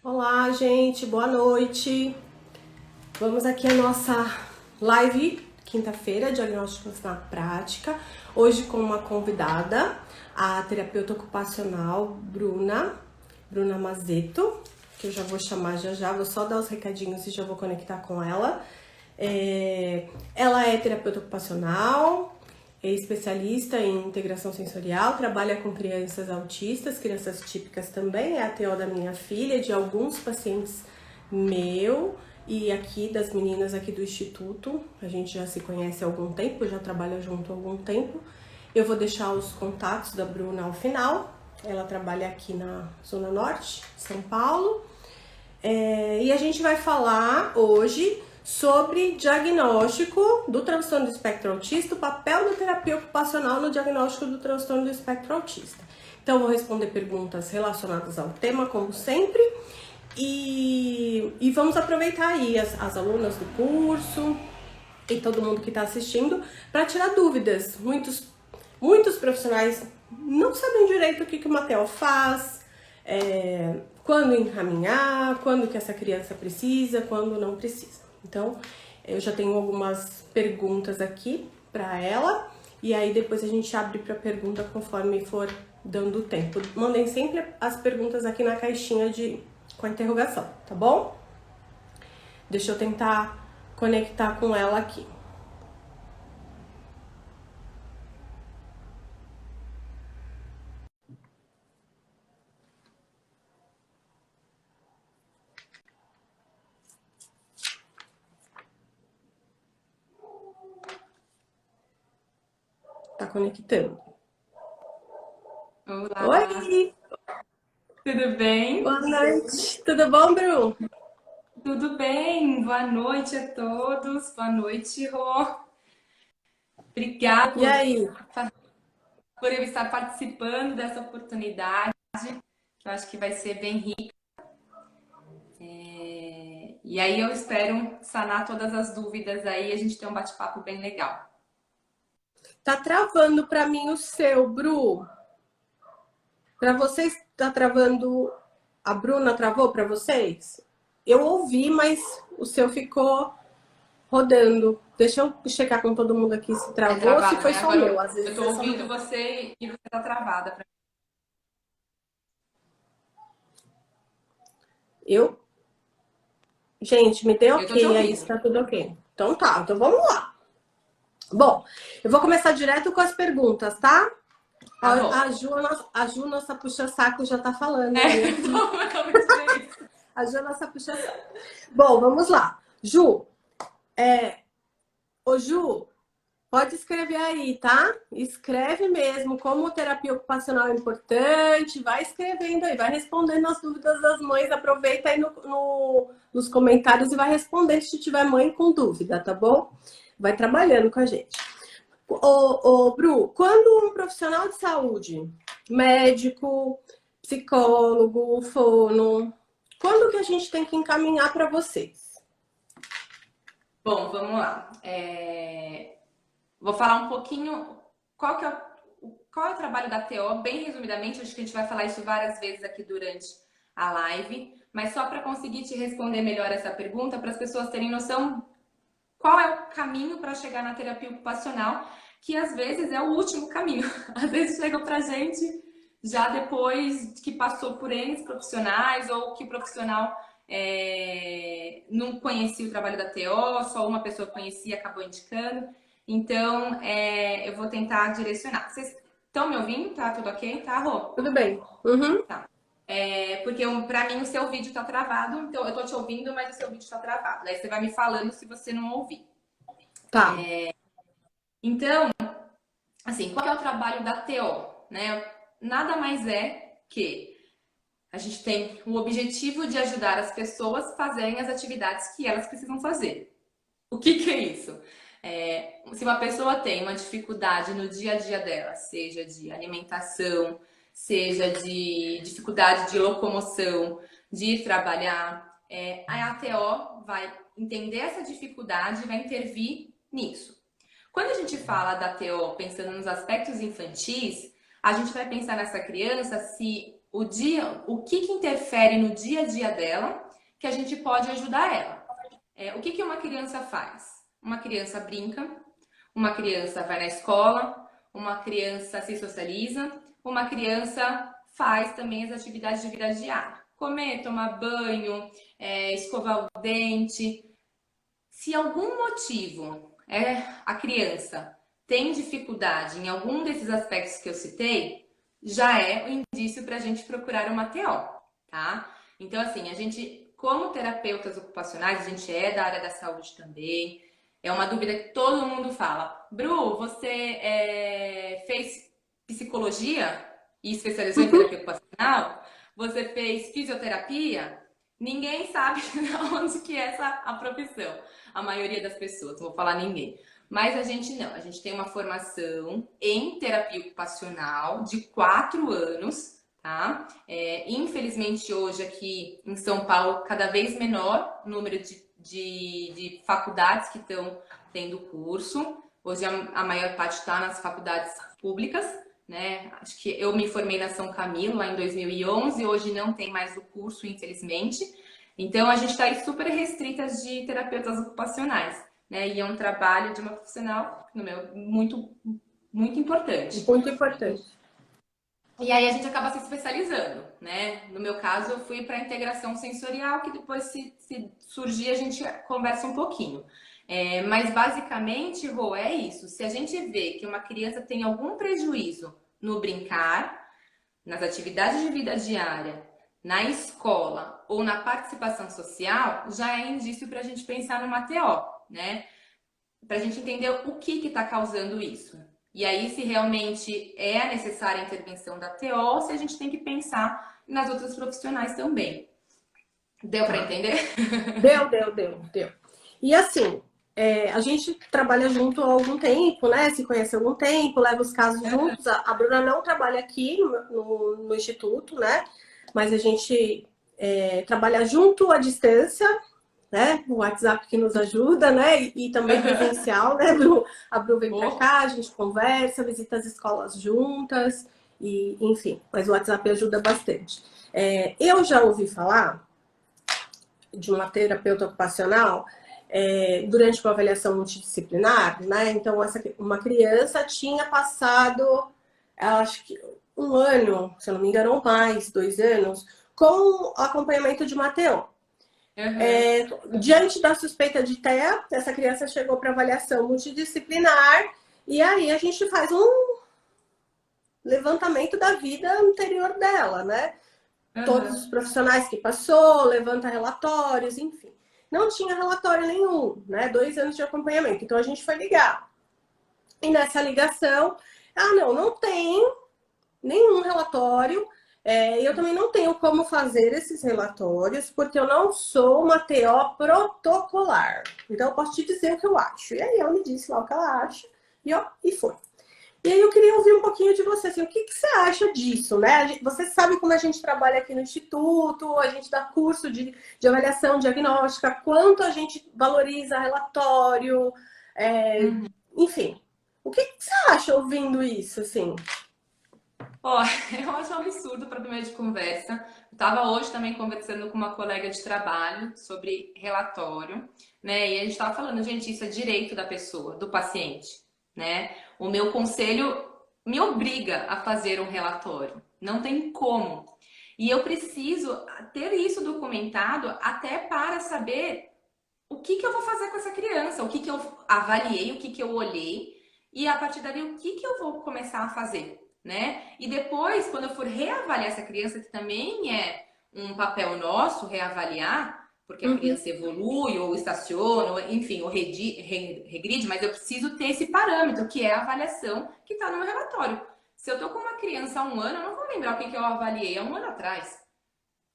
Olá, gente, boa noite. Vamos aqui a nossa live quinta-feira, diagnósticos na prática. Hoje com uma convidada, a terapeuta ocupacional Bruna Mazeto, que eu já vou chamar já, vou só dar os recadinhos e já vou conectar com ela. Ela é terapeuta ocupacional, é especialista em integração sensorial, trabalha com crianças autistas, crianças típicas também, é a TO da minha filha, de alguns pacientes meu e aqui das meninas aqui do Instituto. A gente já se conhece há algum tempo, já trabalha junto há algum tempo. Eu vou deixar os contatos da Bruna ao final. Ela trabalha aqui na Zona Norte, São Paulo. E a gente vai falar hoje sobre diagnóstico do transtorno do espectro autista, o papel da terapia ocupacional no diagnóstico do transtorno do espectro autista. Então, vou responder perguntas relacionadas ao tema, como sempre, e vamos aproveitar aí as alunas do curso e todo mundo que está assistindo para tirar dúvidas. Muitos profissionais não sabem direito o que uma TEL faz, quando encaminhar, quando que essa criança precisa, quando não precisa. Então, eu já tenho algumas perguntas aqui para ela e aí depois a gente abre para pergunta conforme for dando tempo. Mandem sempre as perguntas aqui na caixinha com a interrogação, tá bom? Deixa eu tentar conectar com ela aqui. Tá conectando. Olá, Oi! tudo bem? Boa noite! Tudo bom, Bru? Tudo bem, boa noite a todos, boa noite, Rô. Obrigada E aí? por eu estar participando dessa oportunidade, que eu acho que vai ser bem rica. E aí eu espero sanar todas as dúvidas aí e a gente ter um bate-papo bem legal. Tá travando para mim o seu, Bru. Para vocês, tá travando. A Bruna travou para vocês? Eu ouvi, mas o seu ficou rodando. Deixa eu checar com todo mundo aqui se É travou ou se travado, foi né? só o Agora meu. Às eu vezes tô é só o ouvindo meu. você e você tá travada. Eu? Gente, me dê Eu tô te ok aí, se ouvindo. tá tudo ok. Então tá, então vamos lá. Bom, eu vou começar direto com as perguntas, tá? Tá bom. A Ju, nossa puxa-saco, já tá falando ali. É, como dizer isso? A Ju, nossa puxa-saco. Bom, vamos lá. Ju, ô Ju, pode escrever aí, tá? Escreve mesmo como terapia ocupacional é importante, vai escrevendo aí, vai respondendo as dúvidas das mães, aproveita aí nos comentários e vai respondendo se tiver mãe com dúvida, tá bom? Vai trabalhando com a gente. Bru, quando um profissional de saúde, médico, psicólogo, fono, quando que a gente tem que encaminhar para vocês? Bom, vamos lá. Vou falar um pouquinho qual é o trabalho da TO, bem resumidamente, acho que a gente vai falar isso várias vezes aqui durante a live, mas só para conseguir te responder melhor essa pergunta, para as pessoas terem noção qual é o caminho para chegar na terapia ocupacional, que às vezes é o último caminho. Às vezes chega para a gente já depois que passou por N profissionais ou que o profissional não conhecia o trabalho da TO, só uma pessoa conhecia e acabou indicando. Então, eu vou tentar direcionar. Vocês estão me ouvindo? Tá tudo ok? Tá, Rô? Tudo bem? Uhum. Porque pra mim o seu vídeo tá travado, então eu tô te ouvindo, mas o seu vídeo tá travado. Aí você vai me falando se você não ouvir. Tá. Então, assim, qual que é o trabalho da TO, né? Nada mais é que a gente tem o objetivo de ajudar as pessoas a fazerem as atividades que elas precisam fazer. O que é isso? Se uma pessoa tem uma dificuldade no dia a dia dela, seja de alimentação, seja de dificuldade de locomoção, de ir trabalhar, a ATO vai entender essa dificuldade e vai intervir nisso. Quando a gente fala da TO pensando nos aspectos infantis, a gente vai pensar nessa criança se o que que interfere no dia a dia dela que a gente pode ajudar ela. O que que uma criança faz? Uma criança brinca, uma criança vai na escola, uma criança se socializa, uma criança faz também as atividades de vida diária. Comer, tomar banho, escovar o dente. Se algum motivo a criança tem dificuldade em algum desses aspectos que eu citei, já é um indício para a gente procurar uma TO, tá? Então, assim, a gente, como terapeutas ocupacionais, a gente é da área da saúde também. É uma dúvida que todo mundo fala. Bru, você fez psicologia e especializou em terapia ocupacional? Você fez fisioterapia? Ninguém sabe onde que é a profissão. A maioria das pessoas, não vou falar ninguém. Mas a gente não, a gente tem uma formação em terapia ocupacional de 4 anos, tá? Infelizmente hoje aqui em São Paulo, cada vez menor o número de faculdades que estão tendo curso. Hoje a maior parte está nas faculdades públicas, né? Acho que eu me formei na São Camilo lá em 2011, hoje não tem mais o curso, infelizmente. Então a gente está aí super restritas de terapeutas ocupacionais, né? E é um trabalho de uma profissional, no meu, muito, muito importante. Muito importante. E aí a gente acaba se especializando, né? No meu caso, eu fui para integração sensorial, que depois, se surgir, a gente conversa um pouquinho. Mas basicamente, Rô, é isso. Se a gente vê que uma criança tem algum prejuízo no brincar, nas atividades de vida diária, na escola ou na participação social, já é indício para a gente pensar numa TO, né? Para a gente entender o que está causando isso. E aí, se realmente é necessária a intervenção da TO, ou se a gente tem que pensar nas outras profissionais também. Deu para entender? Deu. E assim, a gente trabalha junto há algum tempo, né? Se conhece há algum tempo, leva os casos juntos. A Bruna não trabalha aqui no Instituto, né? Mas a gente trabalha junto à distância, né? O WhatsApp que nos ajuda, né? E também presencial, né? A Bru vem pra cá, a gente conversa, visita as escolas juntas, e enfim. Mas o WhatsApp ajuda bastante. Eu já ouvi falar de uma terapeuta ocupacional durante uma avaliação multidisciplinar, né? Então, uma criança tinha passado, acho que 1 ano, se eu não me engano, ou mais, 2 anos, com acompanhamento de uma TO. Diante da suspeita de TEA, essa criança chegou para avaliação multidisciplinar e aí a gente faz um levantamento da vida anterior dela, né? Todos os profissionais que passou, levanta relatórios, enfim. Não tinha relatório nenhum, né? 2 anos de acompanhamento. Então a gente foi ligar. E nessa ligação, não tem nenhum relatório. Eu também não tenho como fazer esses relatórios, porque eu não sou uma TO protocolar. Então, eu posso te dizer o que eu acho. E aí, ela me disse lá o que ela acha, e foi. E aí, eu queria ouvir um pouquinho de você, assim, o que você acha disso, né? Você sabe como a gente trabalha aqui no Instituto, a gente dá curso de avaliação diagnóstica, quanto a gente valoriza relatório, enfim. O que você acha ouvindo isso, assim? Eu acho um absurdo para primeiro de conversa. Eu estava hoje também conversando com uma colega de trabalho sobre relatório, né? E a gente estava falando, gente, isso é direito da pessoa, do paciente, né? O meu conselho me obriga a fazer um relatório. Não tem como. E eu preciso ter isso documentado até para saber o que eu vou fazer com essa criança, o que eu avaliei, o que eu olhei, e a partir dali, o que eu vou começar a fazer, né? E depois, quando eu for reavaliar essa criança, que também é um papel nosso, reavaliar, porque a criança evolui, ou estaciona, ou, enfim, ou regride, mas eu preciso ter esse parâmetro, que é a avaliação que está no meu relatório. Se eu tô com uma criança há 1 ano, eu não vou lembrar o que eu avaliei há 1 ano atrás.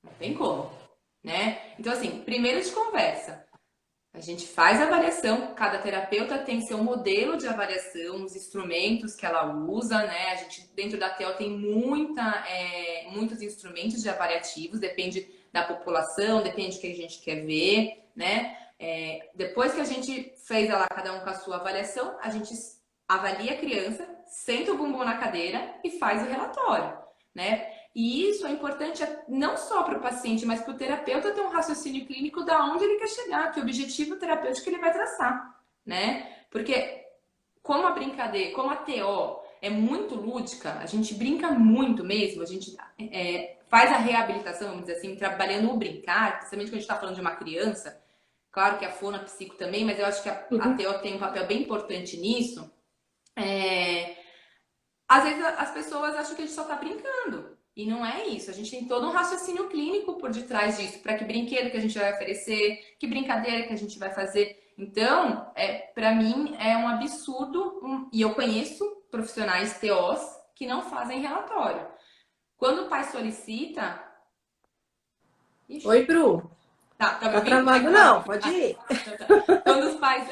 Não tem como, né? Então, assim, primeiro de conversa. A gente faz a avaliação, cada terapeuta tem seu modelo de avaliação, os instrumentos que ela usa, né? A gente, dentro da TEO, tem muitos instrumentos de avaliativos, depende da população, depende do que a gente quer ver, né? Depois que a gente fez lá, cada um com a sua avaliação, a gente avalia a criança, senta o bumbum na cadeira e faz o relatório, né? E isso é importante não só para o paciente, mas para o terapeuta ter um raciocínio clínico da onde ele quer chegar, que objetivo terapêutico ele vai traçar, né? Porque como a brincadeira, como a TO é muito lúdica, a gente brinca muito mesmo, a gente faz a reabilitação, vamos dizer assim, trabalhando o brincar, principalmente quando a gente está falando de uma criança. Claro que a fono, a psico também, mas eu acho que a TO tem um papel bem importante nisso. Às vezes as pessoas acham que a gente só está brincando. E não é isso. A gente tem todo um raciocínio clínico por detrás disso. Para que brinquedo que a gente vai oferecer, que brincadeira que a gente vai fazer. Então, para mim, é um absurdo. E eu conheço profissionais TOs que não fazem relatório. Quando o pai solicita. Ixi, Oi, Bru. tá me Tá ouvindo? travado não, pode ir. Tá. Quando os pais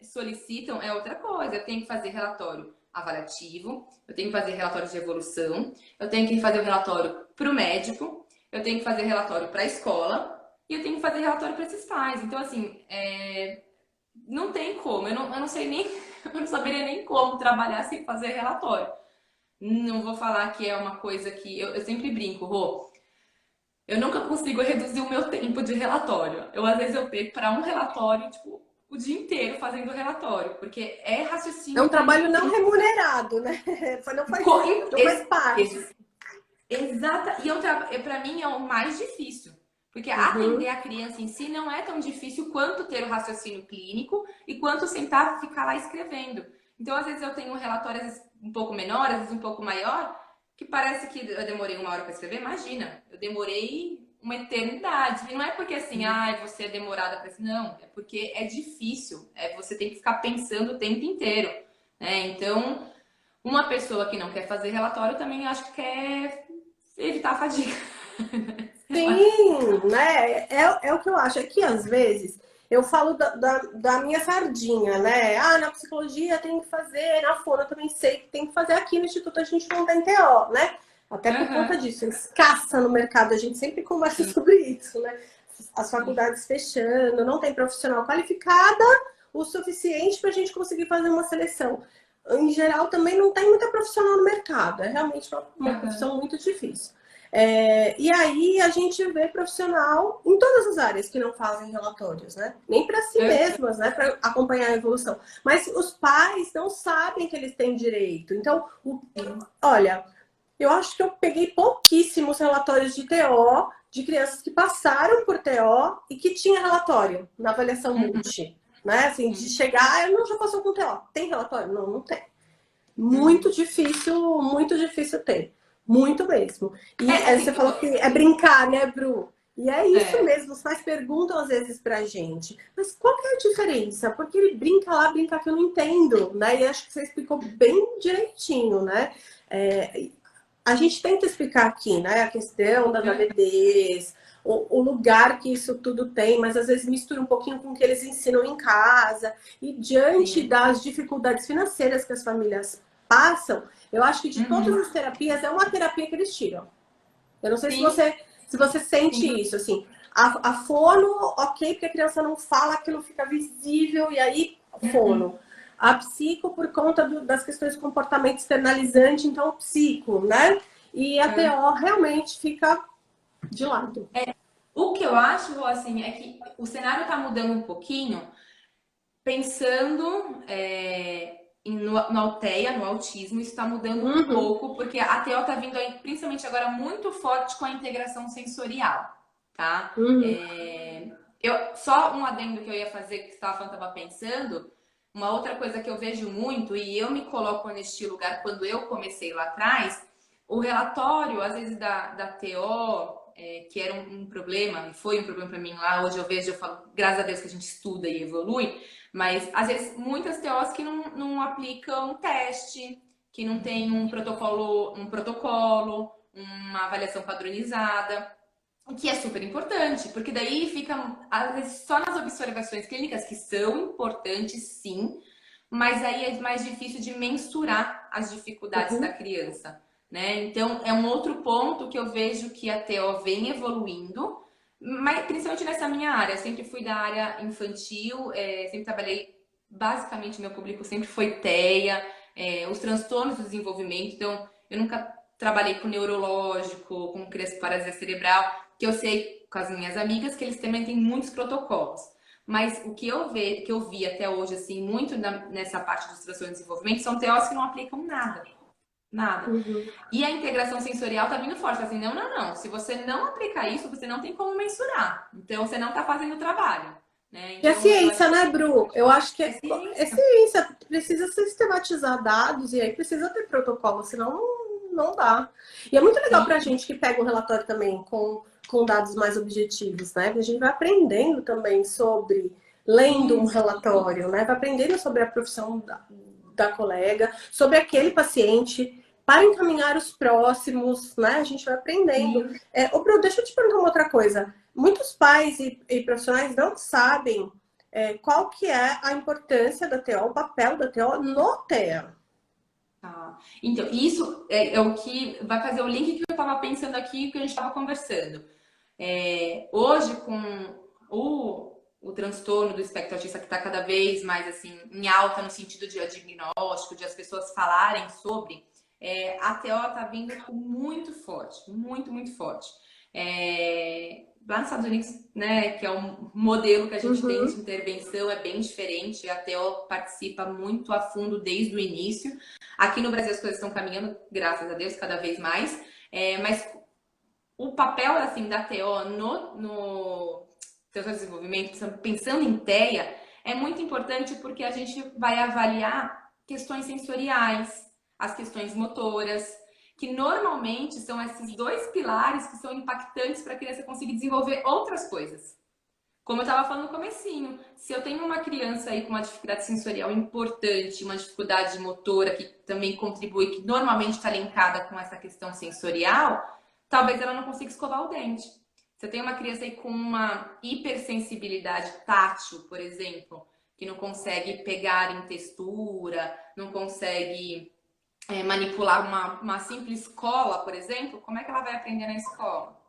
solicitam, é outra coisa. Eu tenho que fazer relatório avaliativo, eu tenho que fazer relatório de evolução, eu tenho que fazer o relatório para o médico, eu tenho que fazer relatório para a escola e eu tenho que fazer relatório para esses pais. Então, assim, não tem como. Eu não sei nem, eu não saberia nem como trabalhar sem fazer relatório. Não vou falar que é uma coisa que eu sempre brinco, Rô. Eu nunca consigo reduzir o meu tempo de relatório. Às vezes eu pego para um relatório, tipo, o dia inteiro fazendo relatório, porque é É um raciocínio trabalho não clínico. remunerado, né? Não faz parte. Exata. E para mim é o mais difícil. Porque atender a criança em si não é tão difícil quanto ter o raciocínio clínico e quanto sentar e ficar lá escrevendo. Então, às vezes, eu tenho um relatório às vezes, um pouco menor, às vezes um pouco maior, que parece que eu demorei 1 hora para escrever. Imagina, eu demorei uma eternidade. E não é porque assim, você é demorada para escrever. Não, é porque é difícil. Você tem que ficar pensando o tempo inteiro. Né? Então, uma pessoa que não quer fazer relatório também acho que quer evitar a fadiga. Sim, né? É o que eu acho. É que às vezes eu falo da minha sardinha, né? Ah, na psicologia tem que fazer, na fono eu também sei que tem que fazer aqui no Instituto, a gente não tem TO, né? Até por conta disso, escassa no mercado, a gente sempre conversa sobre isso, né? As faculdades fechando, não tem profissional qualificada o suficiente para a gente conseguir fazer uma seleção. Em geral, também não tem muita profissional no mercado, é realmente uma profissão muito difícil. E aí a gente vê profissional em todas as áreas que não fazem relatórios, né? Nem para si mesmas, né? Para acompanhar a evolução. Mas os pais não sabem que eles têm direito. Então, olha, eu acho que eu peguei pouquíssimos relatórios de TO de crianças que passaram por TO e que tinha relatório na avaliação multi. Né? Assim, de chegar, eu não já passou com TO. Tem relatório? Não, não tem. Muito difícil ter. Muito mesmo. E Assim, você falou que é brincar, né, Bru? E é isso mesmo, os pais perguntam às vezes pra gente, mas qual que é a diferença? Porque ele brinca lá, brinca que eu não entendo, né? E acho que você explicou bem direitinho, né? A gente tenta explicar aqui, né? A questão das ABDs, o lugar que isso tudo tem, mas às vezes mistura um pouquinho com o que eles ensinam em casa. E diante das dificuldades financeiras que as famílias passam, eu acho que de todas as terapias é uma terapia que eles tiram. Eu não sei se você sente isso, assim. A fono, ok, porque a criança não fala, aquilo fica visível, e aí, fono. A psico, por conta das questões de comportamento externalizante, então, psico, né? E a TO realmente fica de lado. O que eu acho, assim, é que o cenário está mudando um pouquinho, pensando no Alteia, no autismo, isso está mudando um pouco, porque a TO está vindo aí, principalmente agora, muito forte com a integração sensorial, tá? Só um adendo que eu ia fazer, que você estava pensando, uma outra coisa que eu vejo muito, e eu me coloco neste lugar quando eu comecei lá atrás, o relatório, às vezes, da TO, que era um problema, e foi um problema para mim lá, hoje eu vejo, eu falo, graças a Deus que a gente estuda e evolui, mas às vezes muitas TOs que não aplicam teste, que não tem um protocolo, uma avaliação padronizada, o que é super importante, porque daí fica, às vezes, só nas observações clínicas, que são importantes, sim, mas aí é mais difícil de mensurar as dificuldades da criança, né? Então, é um outro ponto que eu vejo que a TO vem evoluindo, mas principalmente nessa minha área. Eu sempre fui da área infantil, sempre trabalhei, basicamente, meu público sempre foi TEA, os transtornos do desenvolvimento, então, eu nunca trabalhei com neurológico, com criança com paralisia cerebral, que eu sei com as minhas amigas que eles também têm muitos protocolos. Mas o que eu vi até hoje, assim, muito nessa parte dos transtornos de desenvolvimento, são TOs que não aplicam nada. Nada. Uhum. E a integração sensorial tá vindo forte. Assim, não, não, não. Se você não aplicar isso, você não tem como mensurar. Então, você não tá fazendo o trabalho. Né? E a Então, eu ciência, acho né, que Bru? Eu acho que é é ciência. ciência, precisa sistematizar dados e aí precisa ter protocolo, senão não dá. E é muito legal para a Sim, gente que pega o relatório também com dados mais objetivos, né? Que a gente vai aprendendo também sobre, lendo um sim, relatório, né? Vai aprendendo sobre a profissão da colega, sobre aquele paciente, para encaminhar os próximos, né? A gente vai aprendendo. sim. Ô, Bru, deixa eu te perguntar uma outra coisa. Muitos pais e profissionais não sabem qual que é a importância da TO, o papel da TO no TEA. Tá. Então, isso é o que vai fazer o link que eu estava pensando aqui, que a gente estava conversando. Hoje, com o transtorno do espectro autista que está cada vez mais assim em alta no sentido de diagnóstico, de as pessoas falarem sobre, a TO está vindo muito forte, muito, muito forte. Lá nos Estados Unidos, né, que é um modelo que a gente tem de Uhum. intervenção, é bem diferente. A TO participa muito a fundo desde o início. Aqui no Brasil as coisas estão caminhando, graças a Deus, cada vez mais. Mas o papel assim da TO no seu desenvolvimento, pensando em TEA, é muito importante porque a gente vai avaliar questões sensoriais, as questões motoras, que normalmente são esses dois pilares que são impactantes para a criança conseguir desenvolver outras coisas. Como eu estava falando no comecinho, se eu tenho uma criança aí com uma dificuldade sensorial importante, uma dificuldade motora que também contribui, que normalmente está linkada com essa questão sensorial, talvez ela não consiga escovar o dente. Se eu tenho uma criança aí com uma hipersensibilidade tátil, por exemplo, que não consegue pegar em textura, não consegue manipular uma simples cola, por exemplo, como é que ela vai aprender na escola?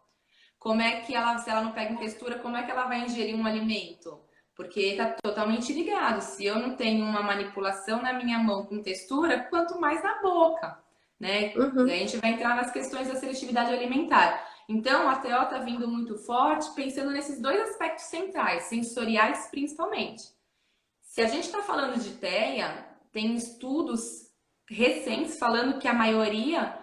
Como é que ela, se ela não pega em textura, como é que ela vai ingerir um alimento? Porque está totalmente ligado. Se eu não tenho uma manipulação na minha mão com textura, quanto mais na boca, né? Daí Uhum. a gente vai entrar nas questões da seletividade alimentar. Então, a TO está vindo muito forte, pensando nesses dois aspectos centrais, sensoriais principalmente. Se a gente está falando de TEA, tem estudos recentes falando que a maioria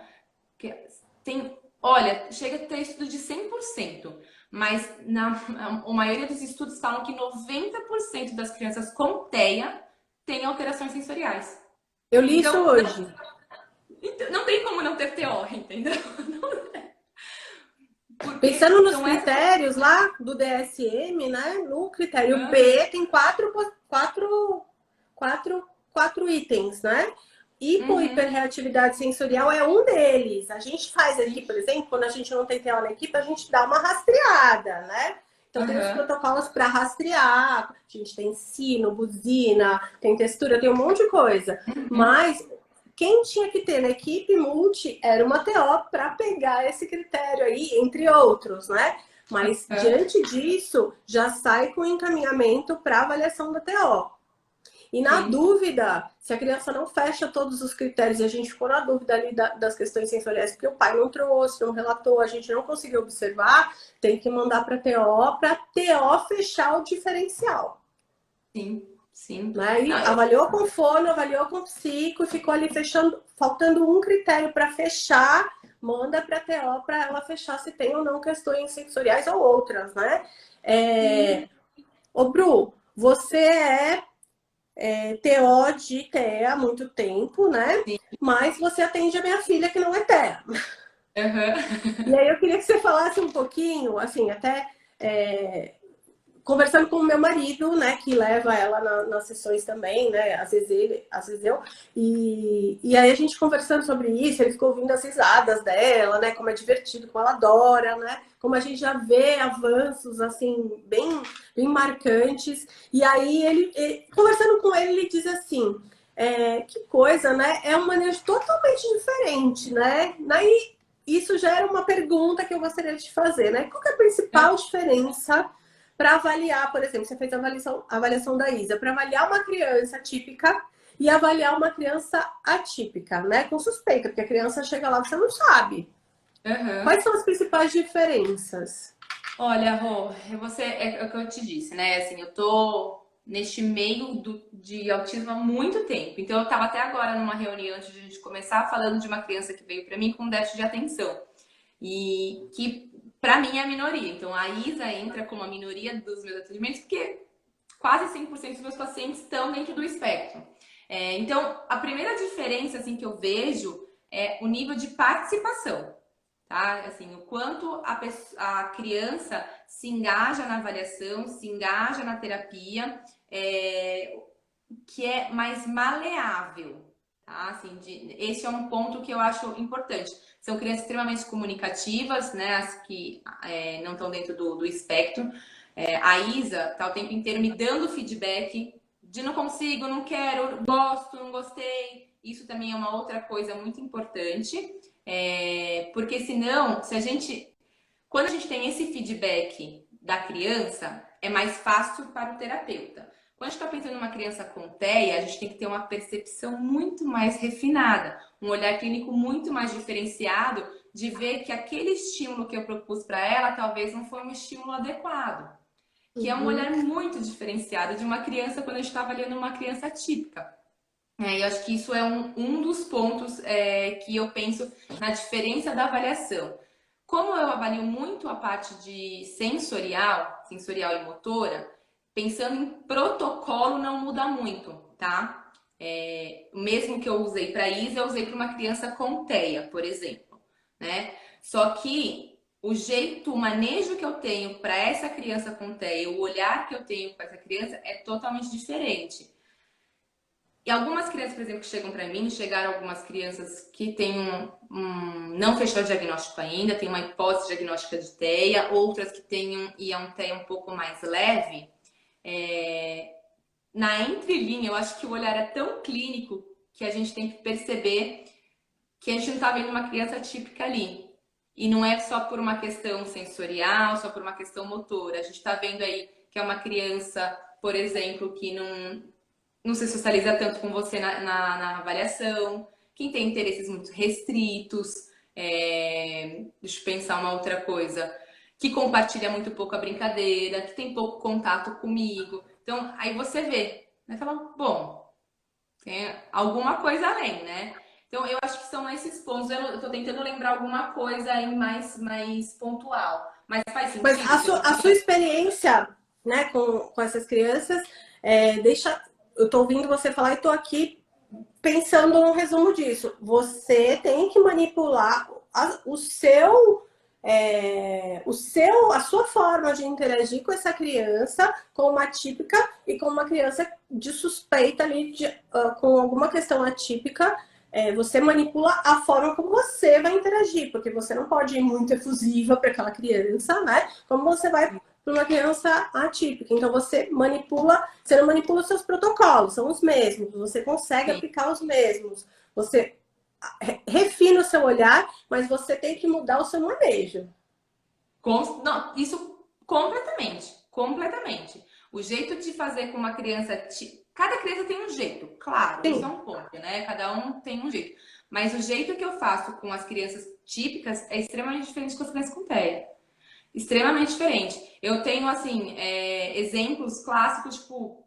tem, olha, chega a ter estudo de 100%, mas a maioria dos estudos falam que 90% das crianças com TEA têm alterações sensoriais. Eu li isso Então, hoje. não tem como não ter TO, entendeu? Porque Pensando nos são essas. critérios lá do DSM, né? No critério Uhum, B tem quatro, quatro itens, né? uhum, Hiperreatividade sensorial é um deles. A gente faz aqui, por exemplo, quando a gente não tem TO na equipe, a gente dá uma rastreada, né? Então tem os uhum, protocolos para rastrear. A gente tem sino, buzina, tem textura, tem um monte de coisa. uhum. Mas quem tinha que ter na equipe multi era uma TO para pegar esse critério aí, entre outros, né? Mas diante disso, já sai com encaminhamento para avaliação da TO. E na Sim. dúvida, se a criança não fecha todos os critérios e a gente ficou na dúvida ali das questões sensoriais, porque o pai não trouxe, não relatou, a gente não conseguiu observar, tem que mandar para a TO fechar o diferencial. Sim, sim. Né? Não, E avaliou com fono, avaliou com psico, ficou ali fechando, faltando um critério para fechar, manda para a TO para ela fechar se tem ou não questões sensoriais ou outras, né? sim, Ô, Bru, você TO de TEA há muito tempo, né? sim. Mas você atende a minha filha que não é TEA. E Uhum. aí eu queria que você falasse um pouquinho, assim, até é, conversando com o meu marido, né, que leva ela nas sessões também, né, às vezes ele, às vezes eu, e aí a gente conversando sobre isso, ele ficou ouvindo as risadas dela, né, como é divertido, como ela adora, né, como a gente já vê avanços, assim, bem marcantes, e aí conversando com ele, ele diz assim, que coisa, né, é um manejo totalmente diferente, né, daí isso já era uma pergunta que eu gostaria de te fazer, né, qual que é a principal diferença para avaliar, por exemplo, você fez a avaliação da ISA, para avaliar uma criança típica e avaliar uma criança atípica, né? Com suspeita, porque a criança chega lá, você não sabe. Aham. Quais são as principais diferenças? Olha, Rô, é o que eu te disse, né? Assim, eu tô neste meio de autismo há muito tempo. Então, eu tava até agora numa reunião antes de a gente começar, falando de uma criança que veio para mim com déficit de atenção. E que, para mim, é a minoria. Então, a Isa entra como a minoria dos meus atendimentos, porque quase 100% dos meus pacientes estão dentro do espectro. Então, a primeira diferença, assim, que eu vejo é o nível de participação. Tá? Assim, o quanto a criança se engaja na avaliação, se engaja na terapia, que é mais maleável, tá? Assim, esse é um ponto que eu acho importante. São crianças extremamente comunicativas, né? As que não estão dentro do espectro. A Isa tá o tempo inteiro me dando feedback de não consigo, não quero, gosto, não gostei. Isso também é uma outra coisa muito importante. Porque senão, quando a gente tem esse feedback da criança, é mais fácil para o terapeuta. Quando a gente está pensando em uma criança com TEA, a gente tem que ter uma percepção muito mais refinada, um olhar clínico muito mais diferenciado de ver que aquele estímulo que eu propus para ela talvez não foi um estímulo adequado. Que é um Uhum. olhar muito diferenciado de uma criança quando a gente está avaliando uma criança típica. E eu acho que isso é um dos pontos que eu penso na diferença da avaliação. Como eu avalio muito a parte de sensorial e motora, pensando em protocolo não muda muito, tá? O mesmo que eu usei para Isa, eu usei para uma criança com TEA, por exemplo, né? Só que o manejo que eu tenho para essa criança com TEA, o olhar que eu tenho para essa criança é totalmente diferente. E algumas crianças, por exemplo, que chegam para mim, chegaram algumas crianças que têm não fechou o diagnóstico ainda, tem uma hipótese diagnóstica de TEA, outras que têm e é um TEA um pouco mais leve. Na entrelinha, eu acho que o olhar é tão clínico que a gente tem que perceber que a gente não está vendo uma criança típica ali. E não é só por uma questão sensorial, só por uma questão motora. A gente está vendo aí que é uma criança, por exemplo, que não se socializa tanto com você na avaliação, quem tem interesses muito restritos, deixa eu pensar uma outra coisa, que compartilha muito pouco a brincadeira, que tem pouco contato comigo. Então, aí você vê, né? Fala, bom, tem alguma coisa além, né? Então, eu acho que são esses pontos. Eu tô tentando lembrar alguma coisa aí mais pontual. Mas faz Mas sentido o que eu tô a sua falando? experiência, né, com essas crianças, deixa. Eu tô ouvindo você falar e tô aqui pensando no resumo disso. Você tem que manipular a sua forma de interagir com essa criança, com uma típica e com uma criança de suspeita ali, com alguma questão atípica. Você manipula a forma como você vai interagir, porque você não pode ir muito efusiva para aquela criança, né? Como você vai para uma criança atípica. Então você não manipula os seus protocolos, são os mesmos, você consegue Sim. aplicar os mesmos. Você refina o seu olhar, mas você tem que mudar o seu manejo. Não, isso completamente, completamente. O jeito de fazer com uma criança, cada criança tem um jeito, claro, isso é Sim. um ponto, né? Cada um tem um jeito. Mas o jeito que eu faço com as crianças típicas é extremamente diferente com as crianças com TEA. Extremamente diferente. Eu tenho, assim, exemplos clássicos, tipo,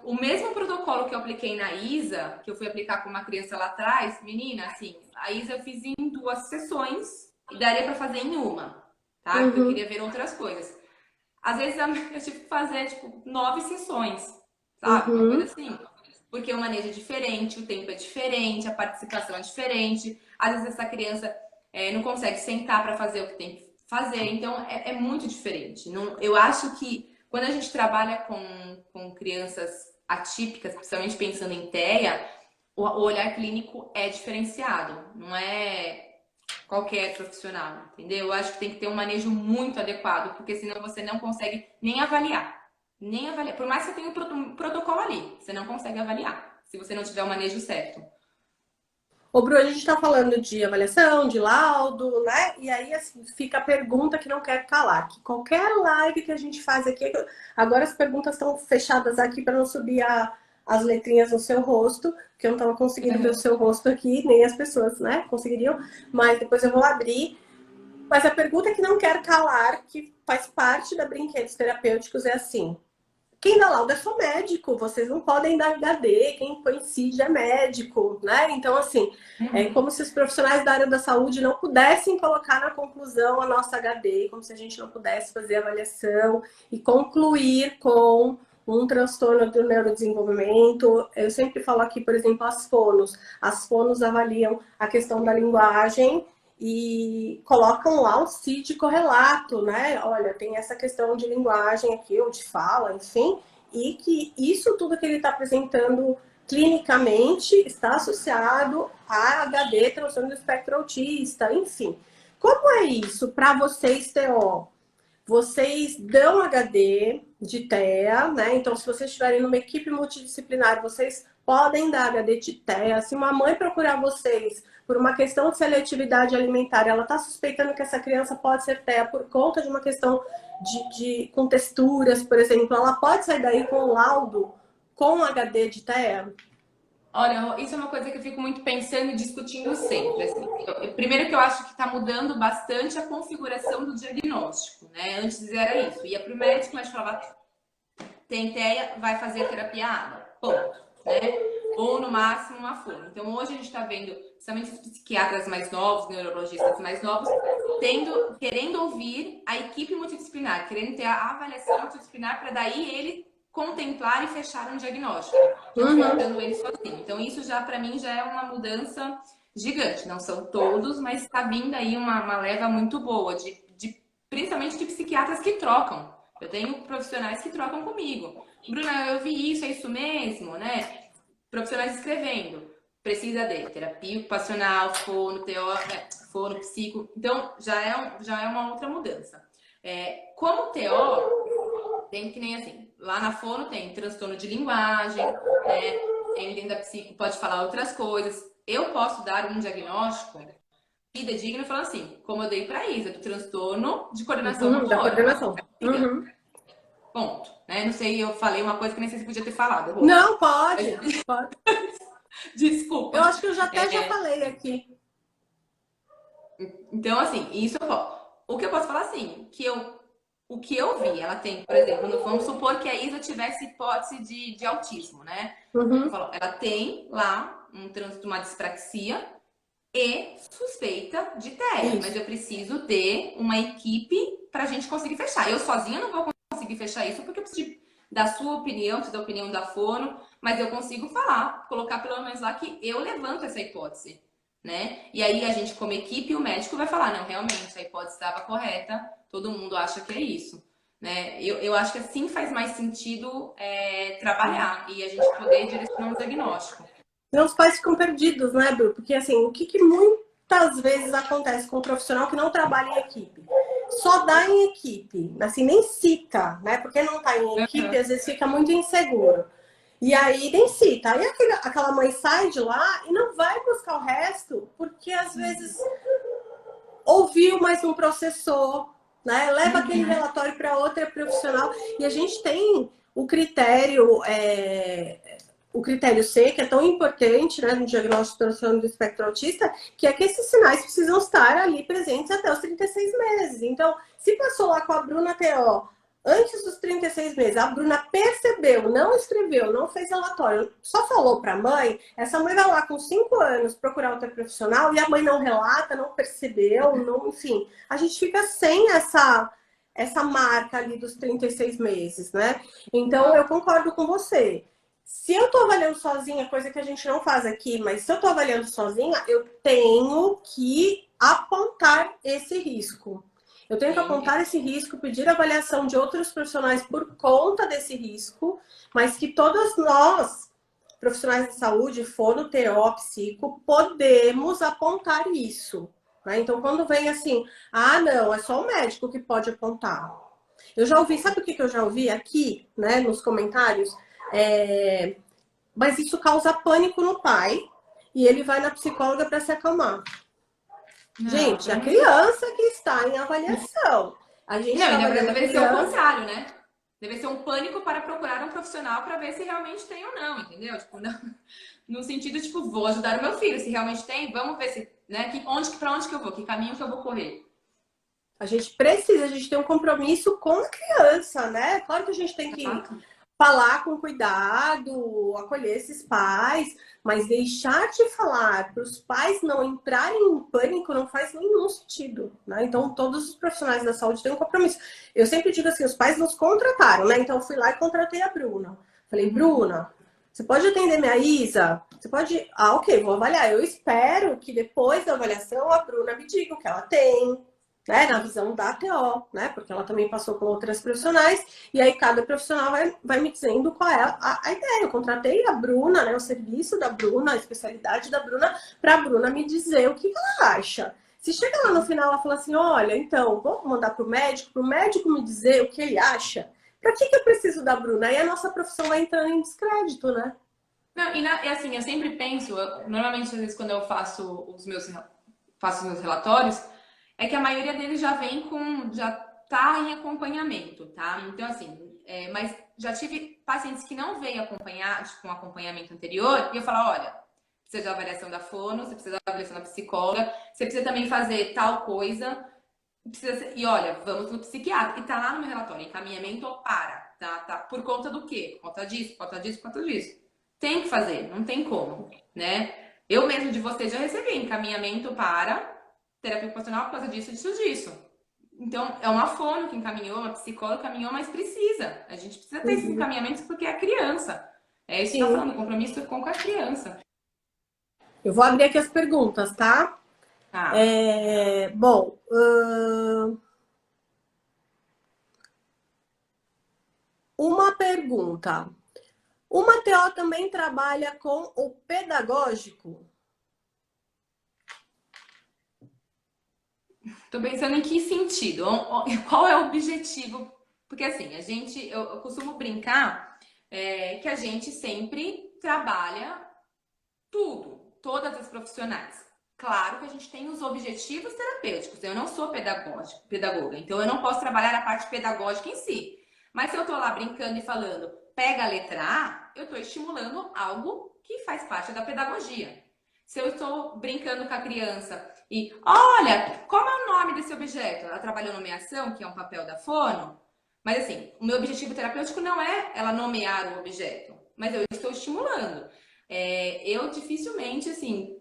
o mesmo protocolo que eu apliquei na Isa, que eu fui aplicar com uma criança lá atrás, menina, assim, a Isa eu fiz em 2 sessões e daria para fazer em uma, tá? Porque eu Uhum, queria ver outras coisas. Às vezes eu tive que fazer, tipo, 9 sessões, sabe? Uma coisa uhum. assim. Porque o manejo é diferente, o tempo é diferente, a participação é diferente. Às vezes essa criança não consegue sentar para fazer o que tem que fazer. Então é muito diferente. Não, eu acho que quando a gente trabalha com crianças atípicas, principalmente pensando em TEA, o olhar clínico é diferenciado. Não é qualquer profissional, entendeu? Eu acho que tem que ter um manejo muito adequado, porque senão você não consegue nem avaliar. Nem avaliar. Por mais que você tenha um protocolo ali, você não consegue avaliar, se você não tiver o manejo certo. Ô, Bruno, a gente está falando de avaliação, de laudo, né? E aí assim, fica a pergunta que não quer calar. Que qualquer live que a gente faz aqui, agora as perguntas estão fechadas aqui para não subir as letrinhas no seu rosto, que eu não estava conseguindo ver o seu rosto aqui, nem as pessoas, né, conseguiriam, mas depois eu vou abrir. Mas a pergunta que não quer calar, que faz parte da Brinquedos Terapêuticos, é assim: quem dá laudo é só médico, vocês não podem dar HD, quem coincide é médico, né? Então, assim, é como se os profissionais da área da saúde não pudessem colocar na conclusão a nossa HD, como se a gente não pudesse fazer avaliação e concluir com um transtorno do neurodesenvolvimento. Eu sempre falo aqui, por exemplo, as fonos. As fonos avaliam a questão da linguagem e colocam lá um CID correlato, né? Olha, tem essa questão de linguagem aqui, ou de fala, enfim, e que isso tudo que ele está apresentando clinicamente está associado a HD, transtorno do espectro autista, enfim. Como é isso para vocês, TO? Vocês dão HD de TEA, né? Então, se vocês estiverem numa equipe multidisciplinar, vocês podem dar HD de TEA. Se uma mãe procurar vocês por uma questão de seletividade alimentar, ela está suspeitando que essa criança pode ser TEA por conta de uma questão com texturas, por exemplo, ela pode sair daí com um laudo com HD de TEA? Olha, isso é uma coisa que eu fico muito pensando e discutindo sempre. Assim. Primeiro que eu acho que está mudando bastante a configuração do diagnóstico, né? Antes era isso. Ia para o médico, mas falava, tem TEA, vai fazer terapia ABA. Ponto. Né? Ou no máximo uma fono. Então hoje a gente está vendo, principalmente os psiquiatras mais novos, neurologistas mais novos, querendo ouvir a equipe multidisciplinar, querendo ter a avaliação multidisciplinar para daí ele contemplar e fechar um diagnóstico, não tratando ele sozinho. Então isso já para mim já é uma mudança gigante. Não são todos, mas está vindo aí uma leva muito boa principalmente de psiquiatras que trocam. Eu tenho profissionais que trocam comigo. Bruna, eu vi isso, é isso mesmo, né? Profissionais escrevendo. Precisa de terapia ocupacional, fono, fono, psico. Então, já é uma outra mudança. Como TO, tem que nem assim, lá na fono tem transtorno de linguagem, dentro da psico pode falar outras coisas. Eu posso dar um diagnóstico fidedigno falando assim, como eu dei para a Isa, do transtorno de coordenação motora. Da coordenação. Ponto. Né? Não sei, eu falei uma coisa que nem sei se podia ter falado. Não, pode. Desculpa. Eu acho que eu já falei aqui. Então, assim, isso eu posso. O que eu posso falar, assim, o que eu vi, ela tem, por exemplo, vamos supor que a Isa tivesse hipótese de autismo, né? Ela tem lá uma dispraxia e suspeita de TEA, mas eu preciso de uma equipe para a gente conseguir fechar. Eu sozinha não vou conseguir fechar isso, porque eu preciso da sua opinião, da opinião da fono, mas eu consigo falar, colocar pelo menos lá que eu levanto essa hipótese, né? E aí a gente, como equipe, o médico vai falar, não, realmente, a hipótese estava correta, todo mundo acha que é isso, né? Eu acho que assim faz mais sentido trabalhar e a gente poder direcionar um diagnóstico. Não, os pais ficam perdidos, né, Bru? Porque, assim, o que muitas vezes acontece com um profissional que não trabalha em equipe? Só dá em equipe, assim, nem cita, né? Porque não tá em equipe, às vezes fica muito inseguro. E aí nem cita. Aí aquela mãe sai de lá e não vai buscar o resto, porque às vezes ouviu, mas não processou, né? Leva aquele relatório para outra profissional. E a gente tem o critério C, que é tão importante, né, no diagnóstico de transtorno do espectro autista, que é que esses sinais precisam estar ali presentes até os 36 meses. Então, se passou lá com a Bruna TO antes dos 36 meses, a Bruna percebeu, não escreveu, não fez relatório, só falou para a mãe, essa mãe vai lá com 5 anos procurar outra profissional e a mãe não relata, não percebeu, não, enfim, a gente fica sem essa marca ali dos 36 meses, né? Então, eu concordo com você. Se eu tô avaliando sozinha, coisa que a gente não faz aqui, mas se eu tô avaliando sozinha, eu tenho que apontar esse risco. Eu tenho que apontar esse risco, pedir avaliação de outros profissionais por conta desse risco, mas que todos nós, profissionais de saúde, fono, TO, psico, podemos apontar isso. Né? Então, quando vem assim, não, é só o médico que pode apontar. Eu já ouvi, sabe o que eu já ouvi aqui, né, nos comentários? Mas isso causa pânico no pai e ele vai na psicóloga para se acalmar. Gente, a criança que está em avaliação. A gente na verdade, deveria ser o contrário, né? Deve ser um pânico para procurar um profissional para ver se realmente tem ou não, entendeu? Tipo, não, no sentido, tipo, vou ajudar o meu filho. Se realmente tem, vamos ver se, né, para onde que eu vou, que caminho que eu vou correr. A gente precisa, a gente tem um compromisso com a criança, né? Claro que a gente tem que Exato. falar com cuidado, acolher esses pais, mas deixar de falar para os pais não entrarem em pânico não faz nenhum sentido, né? Então, todos os profissionais da saúde têm um compromisso. Eu sempre digo assim, os pais nos contrataram, né? Então, eu fui lá e contratei a Bruna. Falei, Bruna, você pode atender minha Isa? Você pode... Ah, ok, vou avaliar. Eu espero que depois da avaliação a Bruna me diga o que ela tem, né, na visão da ATO, né, porque ela também passou com outras profissionais, e aí cada profissional vai me dizendo qual é a ideia. Eu contratei a Bruna, né, o serviço da Bruna, a especialidade da Bruna, para a Bruna me dizer o que ela acha. Se chega lá no final ela fala assim, olha, então, vamos mandar para o médico me dizer o que ele acha, para que eu preciso da Bruna? Aí a nossa profissão vai entrando em descrédito, né? Não, e assim, eu sempre penso, normalmente às vezes quando eu faço os meus relatórios, é que a maioria deles já vem já tá em acompanhamento, tá? Então, assim, mas já tive pacientes que não veio acompanhar, tipo, um acompanhamento anterior, e eu falo, olha, precisa da avaliação da fono, você precisa da avaliação da psicóloga, você precisa também fazer tal coisa, e olha, vamos no psiquiatra, e tá lá no meu relatório, encaminhamento para, tá? Por conta do quê? Por conta disso, por conta disso, por conta disso. Tem que fazer, não tem como, né? Eu mesmo de você já recebi encaminhamento para terapia ocupacional por causa disso, disso, disso. Então, é uma fono que encaminhou, uma psicóloga encaminhou, mas precisa. A gente precisa ter esses Uhum. encaminhamentos porque é a criança. É isso que está Sim. falando, compromisso com a criança. Eu vou abrir aqui as perguntas, tá? Tá. Bom, uma pergunta. O Mateo também trabalha com o pedagógico? Tô pensando em que sentido? Qual é o objetivo? Porque assim, eu costumo brincar que a gente sempre trabalha tudo, todas as profissionais. Claro que a gente tem os objetivos terapêuticos. Eu não sou pedagoga, então eu não posso trabalhar a parte pedagógica em si. Mas se eu tô lá brincando e falando, pega a letra A, eu tô estimulando algo que faz parte da pedagogia. Se eu estou brincando com a criança e, olha, como é o nome desse objeto? Ela trabalhou nomeação, que é um papel da fono, mas assim, o meu objetivo terapêutico não é ela nomear o objeto, mas eu estou estimulando. Eu dificilmente, assim,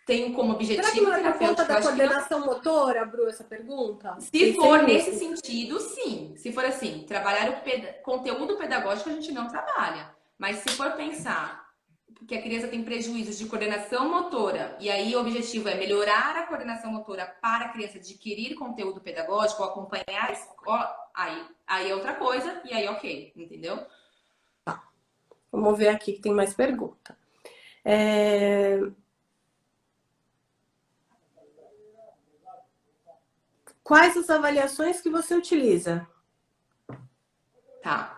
tenho como Será que não objetivo é por conta terapêutico. Eu da acho que não. coordenação motora, Bru, essa pergunta? Se Pensei for nesse nisso. sentido, sim. Se for assim, trabalhar conteúdo pedagógico, a gente não trabalha. Mas se for pensar que a criança tem prejuízos de coordenação motora, e aí o objetivo é melhorar a coordenação motora para a criança adquirir conteúdo pedagógico, ou acompanhar a escola, aí é outra coisa, e aí ok, entendeu? Vamos ver aqui que tem mais pergunta. É, Quais as avaliações que você utiliza? Tá.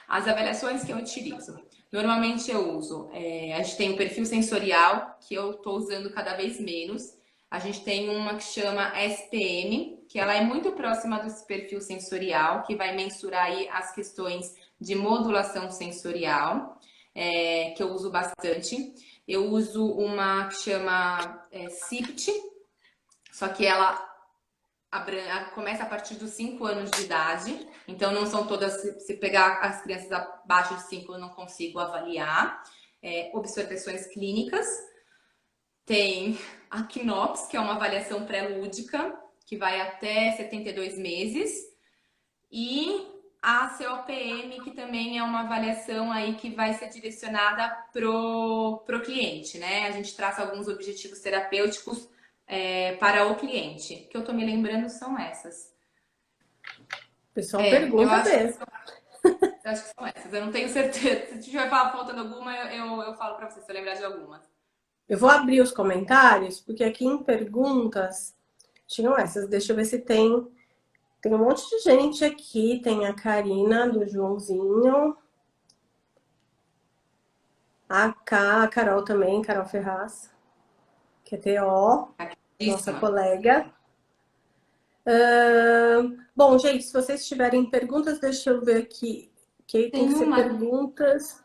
As avaliações que eu utilizo. Normalmente eu uso, a gente tem um perfil sensorial, que eu estou usando cada vez menos. A gente tem uma que chama SPM, que ela é muito próxima desse perfil sensorial, que vai mensurar aí as questões de modulação sensorial, que eu uso bastante. Eu uso uma que chama CIPT, só que ela começa a partir dos 5 anos de idade, então não são todas, se pegar as crianças abaixo de 5 eu não consigo avaliar. Observações clínicas, tem a KNOPS, que é uma avaliação pré-lúdica, que vai até 72 meses, e a COPM, que também é uma avaliação aí que vai ser direcionada pro cliente, né? A gente traça alguns objetivos terapêuticos para o cliente. Que eu tô me lembrando são essas. O pessoal Eu pergunta mesmo. acho que são essas. Eu não tenho certeza. Se tiver faltando alguma, eu falo para você se eu lembrar de algumas. Eu vou abrir os comentários, porque aqui em perguntas tinham essas. Deixa eu ver se tem. Tem um monte de gente aqui. Tem a Karina, do Joãozinho. A Carol também, Carol Ferraz, que é TO, nossa Aqui, colega. Bom, gente, se vocês tiverem perguntas, deixa eu ver aqui. Que tem que ser perguntas.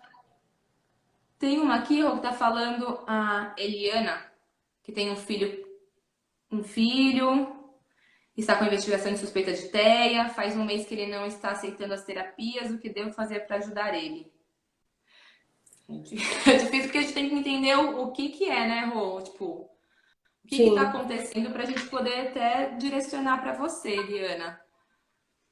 Tem uma aqui, ó, que tá falando a Eliana, que tem um filho, está com investigação de suspeita de TEA, faz um mês que ele não está aceitando as terapias, o que devo fazer para ajudar ele? É difícil porque a gente tem que entender o que é, né, Rô? Tipo, o que está acontecendo para a gente poder até direcionar para você, Eliana.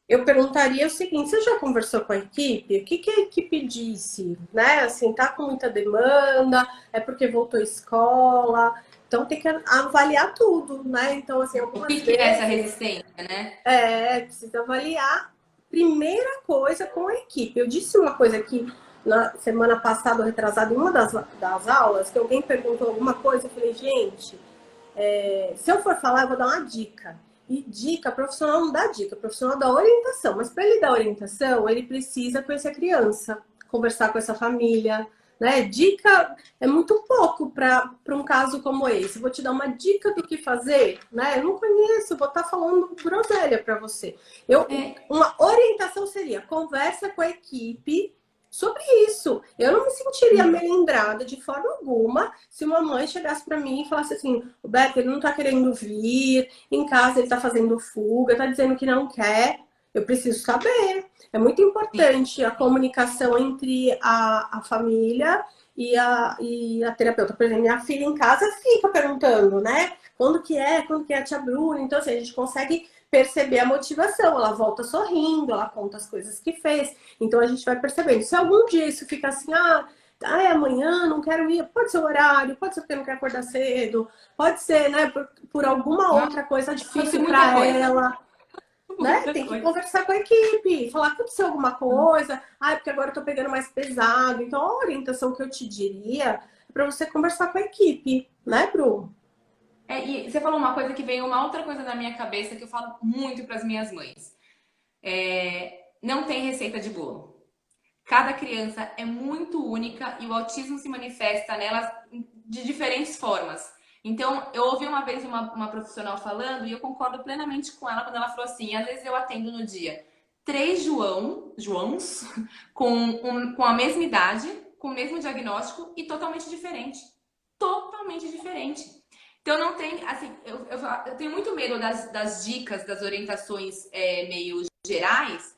Eu perguntaria o seguinte: você já conversou com a equipe? O que a equipe disse? Né? Assim, tá com muita demanda, é porque voltou à escola, então tem que avaliar tudo, né? Então, assim, O que é essa resistência, né? Precisa avaliar primeira coisa com a equipe. Eu disse uma coisa aqui na semana passada, retrasada, em uma das aulas, que alguém perguntou alguma coisa, eu falei, gente, se eu for falar, eu vou dar uma dica. E dica, profissional não dá dica, profissional dá orientação. Mas para ele dar orientação, ele precisa conhecer a criança, conversar com essa família, né? Dica é muito pouco para um caso como esse. Vou te dar uma dica do que fazer, né? Eu não conheço, vou estar falando groselha para você. Uma orientação seria: conversa com a equipe sobre isso. Eu não me sentiria melindrada de forma alguma se uma mãe chegasse para mim e falasse assim: o Beto, ele não tá querendo vir, em casa ele tá fazendo fuga, tá dizendo que não quer. Eu preciso saber. É muito importante a comunicação entre a família e a terapeuta. Por exemplo, minha filha em casa fica perguntando, né? Quando que é a tia Bruna? Então, assim, a gente consegue perceber a motivação. Ela volta sorrindo, ela conta as coisas que fez. Então, a gente vai percebendo. Se algum dia isso fica assim, é amanhã, não quero ir, pode ser o horário, pode ser porque não quer acordar cedo, pode ser, né, por alguma outra coisa difícil para ela. Né? Tem que conversar com a equipe, falar que aconteceu alguma coisa, porque agora eu tô pegando mais pesado. Então, a orientação que eu te diria é para você conversar com a equipe, né, Bru? E você falou uma coisa que veio uma outra coisa na minha cabeça que eu falo muito para as minhas mães. Não tem receita de bolo. Cada criança é muito única e o autismo se manifesta nelas de diferentes formas. Então, eu ouvi uma vez uma profissional falando e eu concordo plenamente com ela quando ela falou assim: às vezes eu atendo no dia 3 Joãos com a mesma idade, com o mesmo diagnóstico e totalmente diferente. Totalmente diferente. Então, não tem, assim, eu tenho muito medo das dicas, das orientações meio gerais,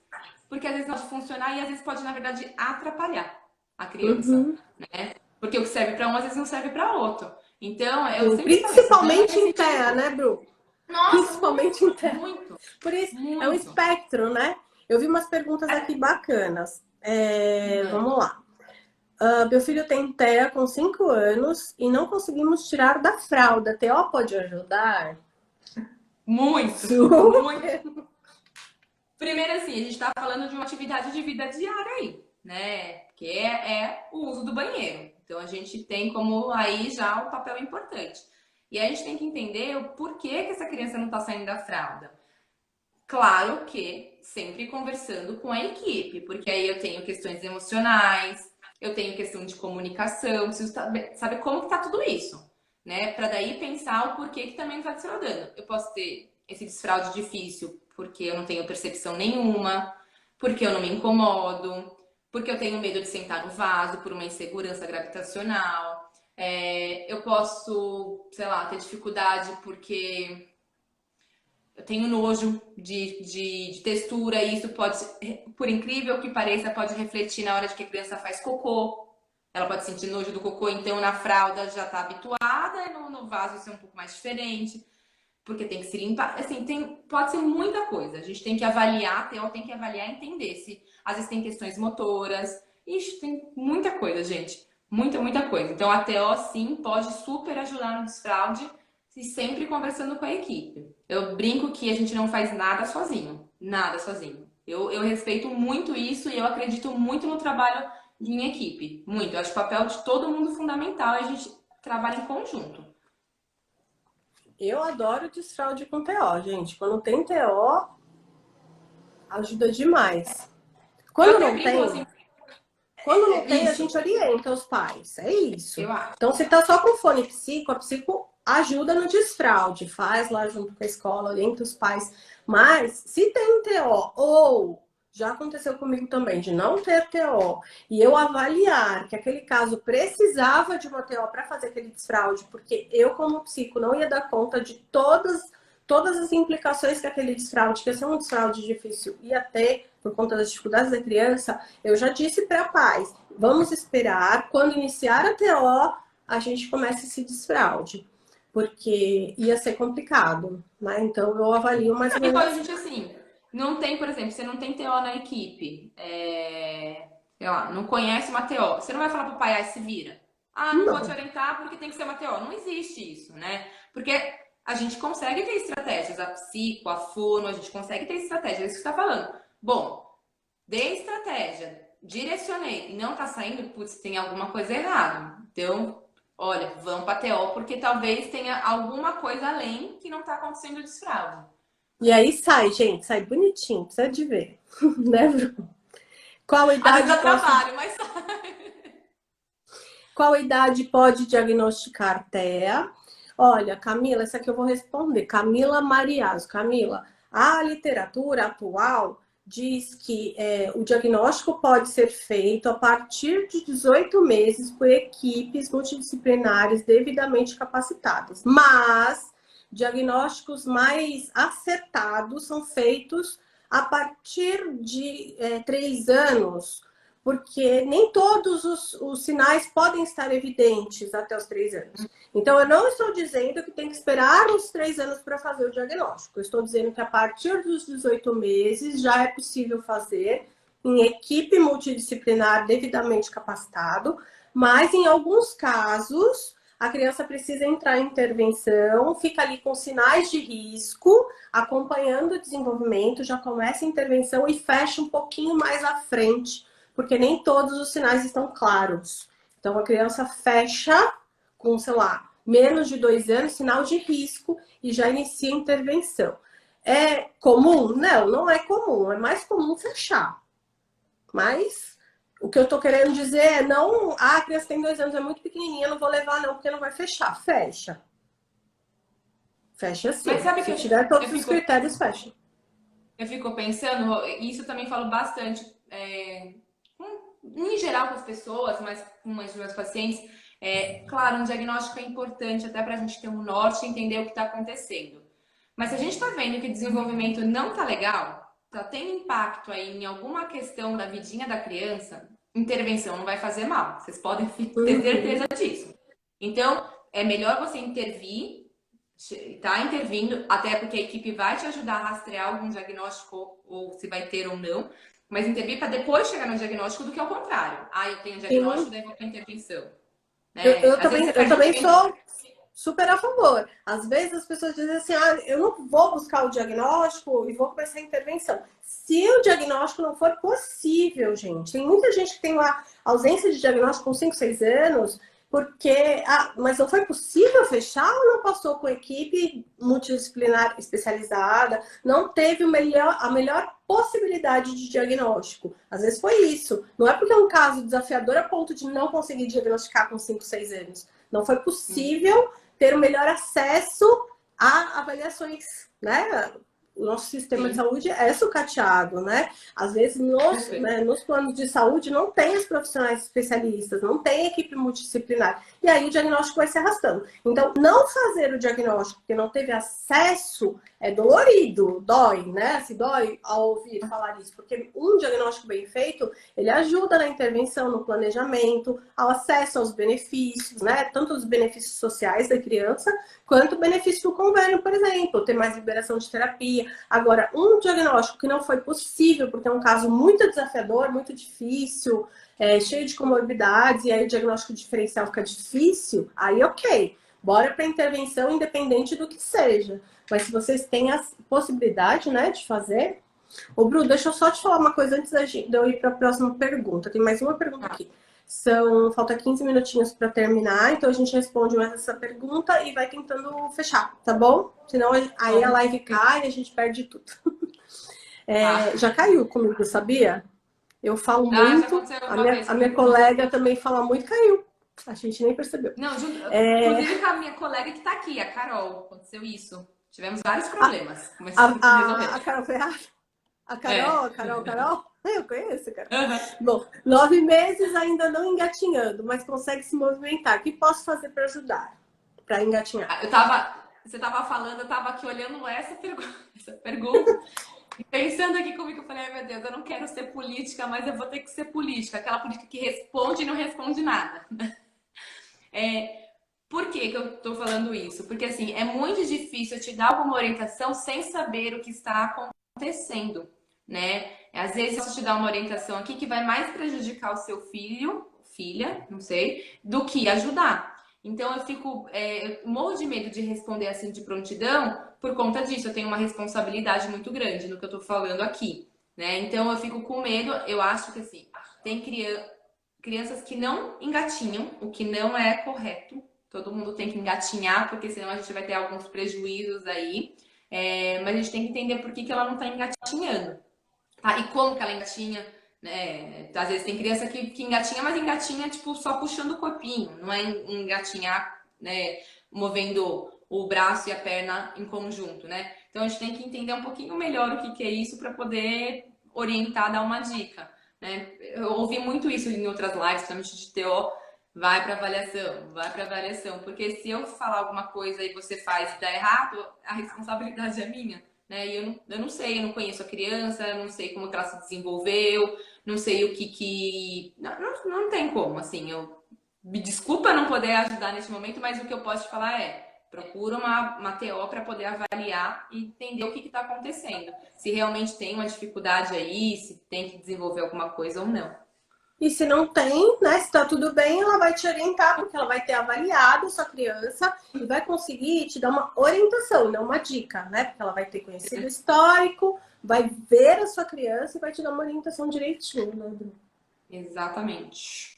porque às vezes pode funcionar e às vezes pode, na verdade, atrapalhar a criança, né? Porque o que serve para um, às vezes não serve para outro. Então, eu sempre principalmente em TEA, né, Bru? Nossa, principalmente muito, em TEA. muito. Por isso, muito. é um espectro, né? Eu vi umas perguntas aqui bacanas. Vamos lá. Meu filho tem TEA com 5 anos e não conseguimos tirar da fralda. TO pode ajudar? Muito, muito. Primeiro, assim, a gente está falando de uma atividade de vida diária aí, né? Que é o uso do banheiro. Então, a gente tem como aí já o papel importante. E aí a gente tem que entender o porquê que essa criança não está saindo da fralda. Claro que sempre conversando com a equipe, porque aí eu tenho questões emocionais, eu tenho questão de comunicação, preciso saber como que tá tudo isso, né? Para daí pensar o porquê que também não tá desfraudando. Eu posso ter esse desfraude difícil porque eu não tenho percepção nenhuma, porque eu não me incomodo, porque eu tenho medo de sentar no vaso por uma insegurança gravitacional. Eu posso, sei lá, ter dificuldade porque eu tenho nojo de textura e isso pode, por incrível que pareça, pode refletir na hora de que a criança faz cocô. Ela pode sentir nojo do cocô, então na fralda já tá habituada, e no vaso isso é um pouco mais diferente, porque tem que se limpar. Assim, pode ser muita coisa. A gente tem que avaliar, a TO tem que avaliar e entender se às vezes tem questões motoras. Ixi, tem muita coisa, gente. Muita, muita coisa. Então a TO sim pode super ajudar no desfraude e sempre conversando com a equipe. Eu brinco que a gente não faz nada sozinho. Nada sozinho. Eu respeito muito isso e eu acredito muito no trabalho em equipe. Muito. Eu acho o papel de todo mundo fundamental e a gente trabalha em conjunto. Eu adoro desfraude com TO, gente. Quando tem TO, ajuda demais. Quando não tem, assim, a gente orienta os pais. É isso. Então, se tá só com fone psico, a psico ajuda no desfraude, faz lá junto com a escola, orienta os pais. Mas se tem um TO, ou já aconteceu comigo também, de não ter TO, e eu avaliar que aquele caso precisava de uma TO para fazer aquele desfraude, porque eu, como psico, não ia dar conta de todas as implicações que aquele desfraude, que ia ser um desfraude difícil, ia ter por conta das dificuldades da criança, eu já disse para pais, vamos esperar, quando iniciar a TO, a gente começa esse desfraude, porque ia ser complicado, né? Então eu avalio mais ou E menos quando a gente, assim, não tem, por exemplo, você não tem TO na equipe, sei lá, não conhece uma TO, você não vai falar pro pai, se vira. Ah, não vou te não. orientar porque tem que ser uma TO. Não existe isso, né? Porque a gente consegue ter estratégias, a psico, a fono, a gente consegue ter estratégias, é isso que você tá falando. Bom, dei estratégia, direcionei e não tá saindo, putz, tem alguma coisa errada. Então, olha, vamos pra TO porque talvez tenha alguma coisa além que não tá acontecendo o desfraude. E aí sai, gente, sai bonitinho, precisa de ver, né, Bruno? Qual Às vezes idade dá posso trabalho, mas Qual idade pode diagnosticar TEA? Olha, Camila, essa aqui eu vou responder. Camila Mariaso. Camila, a literatura atual diz que o diagnóstico pode ser feito a partir de 18 meses por equipes multidisciplinares devidamente capacitadas. Mas diagnósticos mais acertados são feitos a partir de 3 anos, porque nem todos os sinais podem estar evidentes até os 3 anos. Então, eu não estou dizendo que tem que esperar os 3 anos para fazer o diagnóstico. Eu estou dizendo que a partir dos 18 meses já é possível fazer em equipe multidisciplinar devidamente capacitado, mas em alguns casos a criança precisa entrar em intervenção, fica ali com sinais de risco, acompanhando o desenvolvimento, já começa a intervenção e fecha um pouquinho mais à frente, porque nem todos os sinais estão claros. Então, a criança fecha com, sei lá, menos de 2 anos, sinal de risco, e já inicia a intervenção. É comum? Não, não é comum. É mais comum fechar. Mas o que eu tô querendo dizer é não, a criança tem 2 anos, é muito pequenininha, não vou levar não, porque não vai fechar. Fecha. Fecha Mas sim. sabe que Se tiver todos eu os fico, critérios, fecha. eu fico pensando, isso eu também falo bastante, em geral com as pessoas, mas com os meus pacientes. Claro, um diagnóstico é importante até para a gente ter um norte e entender o que está acontecendo. Mas se a gente está vendo que o desenvolvimento não está legal, está tendo impacto aí em alguma questão da vidinha da criança, intervenção não vai fazer mal. Vocês podem ter certeza disso. Então, é melhor você intervir, tá intervindo, até porque a equipe vai te ajudar a rastrear algum diagnóstico ou se vai ter ou não, mas intervir para depois chegar no diagnóstico do que ao contrário. Ah, eu tenho diagnóstico, Sim. daí vou para intervenção. Eu, Né? eu, Às vezes também, você eu perde um também tempo. sou super a favor. Às vezes as pessoas dizem assim, eu não vou buscar o diagnóstico e vou começar a intervenção. Se o diagnóstico não for possível, gente, tem muita gente que tem lá ausência de diagnóstico com 5, 6 anos, porque, mas não foi possível fechar ou não passou com equipe multidisciplinar especializada, não teve a melhor possibilidade de diagnóstico. Às vezes foi isso. Não é porque é um caso desafiador a ponto de não conseguir diagnosticar com 5, 6 anos. Não foi possível ter o melhor acesso a avaliações, né? O nosso sistema de Sim, saúde é sucateado, né? Às vezes nos planos de saúde não tem os profissionais especialistas, não tem equipe multidisciplinar. E aí o diagnóstico vai se arrastando. Então, não fazer o diagnóstico porque não teve acesso é dolorido, dói, né? Se dói ao ouvir falar isso, porque um diagnóstico bem feito, ele ajuda na intervenção, no planejamento, ao acesso aos benefícios, né? Tanto os benefícios sociais da criança, quanto o benefício do convênio, por exemplo, ter mais liberação de terapia. Agora, um diagnóstico que não foi possível, porque é um caso muito desafiador, muito difícil, cheio de comorbidades, e aí o diagnóstico diferencial fica difícil, aí ok, bora para intervenção independente do que seja. Mas se vocês têm a possibilidade, né, de fazer... Ô, Bru, deixa eu só te falar uma coisa antes de eu ir para a próxima pergunta. Tem mais uma pergunta aqui. Falta 15 minutinhos para terminar, então a gente responde mais essa pergunta e vai tentando fechar, tá bom? Senão aí a live cai e a gente perde tudo. Já caiu comigo, sabia? Eu falo Já muito, aconteceu a uma minha, vez a minha comigo. colega também fala muito, caiu. A gente nem percebeu. Não, inclusive com a minha colega que tá aqui, a Carol, aconteceu isso. Tivemos vários problemas, começando a resolver. A Carol foi a Carol, É. Carol. Eu conheço, cara. Uhum. Bom, 9 meses ainda não engatinhando, mas consegue se movimentar. O que posso fazer para ajudar? Para engatinhar? Você tava falando, eu tava aqui olhando essa pergunta e pensando aqui comigo, eu falei, ai meu Deus, eu não quero ser política, mas eu vou ter que ser política. Aquela política que responde e não responde nada. Por que que eu tô falando isso? Porque assim, é muito difícil eu te dar alguma orientação sem saber o que está acontecendo, né? Às vezes eu posso te dar uma orientação aqui que vai mais prejudicar o seu filho, filha, não sei, do que ajudar. Então eu morro de medo de responder assim de prontidão por conta disso. Eu tenho uma responsabilidade muito grande no que eu tô falando aqui, né? Então eu fico com medo. Eu acho que assim, tem crianças que não engatinham, o que não é correto. Todo mundo tem que engatinhar, porque senão a gente vai ter alguns prejuízos aí. Mas a gente tem que entender por que ela não está engatinhando. Tá? E como que ela engatinha, né? Às vezes tem criança que engatinha, mas engatinha tipo só puxando o corpinho, não é engatinhar, né, movendo o braço e a perna em conjunto, né? Então a gente tem que entender um pouquinho melhor o que é isso para poder orientar, dar uma dica, né? Eu ouvi muito isso em outras lives, principalmente de TO, vai para avaliação, porque se eu falar alguma coisa e você faz e dá errado, a responsabilidade é minha. Né? E eu não sei, eu não conheço a criança, não sei como que ela se desenvolveu, não sei o que... Não tem como, assim, eu me desculpa não poder ajudar nesse momento, mas o que eu posso te falar procura uma TO para poder avaliar e entender o que está acontecendo. Se realmente tem uma dificuldade aí, se tem que desenvolver alguma coisa ou não. E se não tem, né? Se tá tudo bem, ela vai te orientar, porque ela vai ter avaliado sua criança e vai conseguir te dar uma orientação, não uma dica, né? Porque ela vai ter conhecido o histórico, vai ver a sua criança e vai te dar uma orientação direitinho, né, Bru? Exatamente.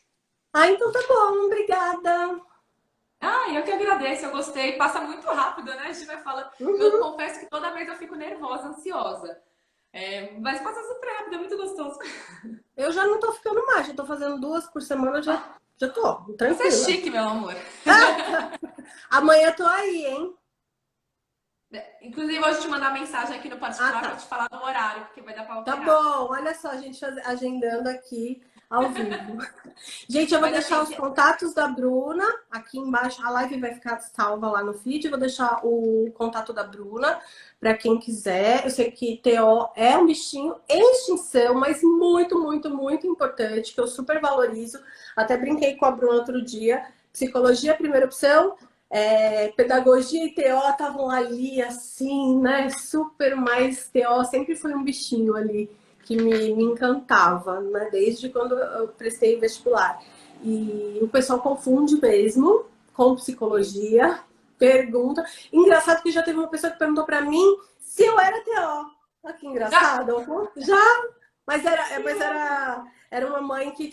Então tá bom, obrigada. Eu que agradeço, eu gostei. Passa muito rápido, né? A gente vai falando. Eu confesso que toda vez eu fico nervosa, ansiosa. Mas passa super rápido, é muito gostoso. Eu já não tô ficando mais, já tô fazendo 2 por semana, já tô tranquila. Você é chique, meu amor. Amanhã eu tô aí, hein? Inclusive, hoje te mandar mensagem aqui no particular tá. pra te falar do horário, porque vai dar pra alterar. Tá bom, olha só, a gente agendando aqui ao vivo. Gente, eu vou deixar os contatos da Bruna aqui embaixo. A live vai ficar salva lá no feed. Eu vou deixar o contato da Bruna para quem quiser. Eu sei que TO é um bichinho em extinção, mas muito, muito, muito importante, que eu super valorizo. Até brinquei com a Bruna outro dia. Psicologia, primeira opção. Pedagogia e TO estavam ali, assim, né? Super, mais TO sempre foi um bichinho ali que me encantava, né? Desde quando eu prestei vestibular. E o pessoal confunde mesmo com psicologia, pergunta. Engraçado que já teve uma pessoa que perguntou para mim se eu era TO. Olha que engraçado. Já, mas era uma mãe que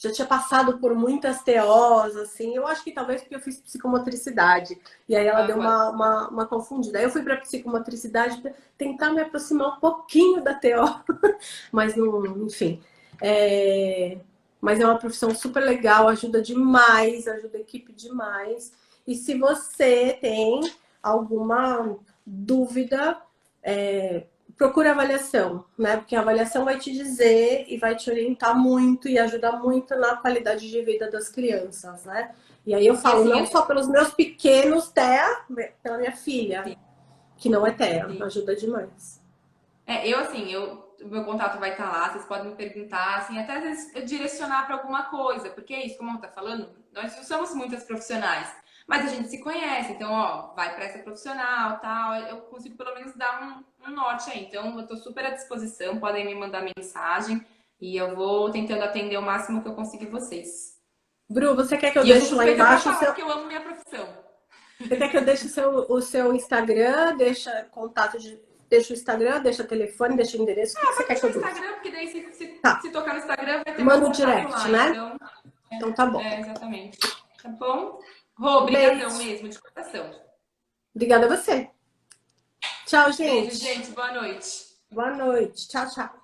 já tinha passado por muitas TOs, assim. Eu acho que talvez porque eu fiz psicomotricidade. E aí ela deu uma confundida. Aí eu fui para psicomotricidade para tentar me aproximar um pouquinho da TO. Mas não, enfim. Mas é uma profissão super legal, ajuda demais, ajuda a equipe demais. E se você tem alguma dúvida, procura avaliação, né? Porque a avaliação vai te dizer e vai te orientar muito e ajudar muito na qualidade de vida das crianças, né? E aí eu falo não só pelos meus pequenos TEA, pela minha filha, que não é TEA, ajuda demais. O meu contato vai estar lá, vocês podem me perguntar, assim, até às vezes eu direcionar para alguma coisa, porque é isso, como eu tá falando, nós não somos muitas profissionais, mas a gente se conhece, então, vai para essa profissional, tal, eu consigo pelo menos dar um norte aí. Então, eu tô super à disposição, podem me mandar mensagem e eu vou tentando atender o máximo que eu conseguir vocês. Bru, você quer que eu deixe lá embaixo? Porque eu amo minha profissão. Você quer que eu deixe o seu Instagram, deixa contato deixa o Instagram, deixa telefone, deixa o endereço? O que você quer que eu deixe? Instagram, porque daí se tocar no Instagram vai ter manda o direct, lá, né? Então tá bom. Exatamente. Tá bom? Rô, obrigadão mesmo, de coração. Obrigada a você. Tchau, gente. Beijo, gente. Boa noite. Boa noite. Tchau, tchau.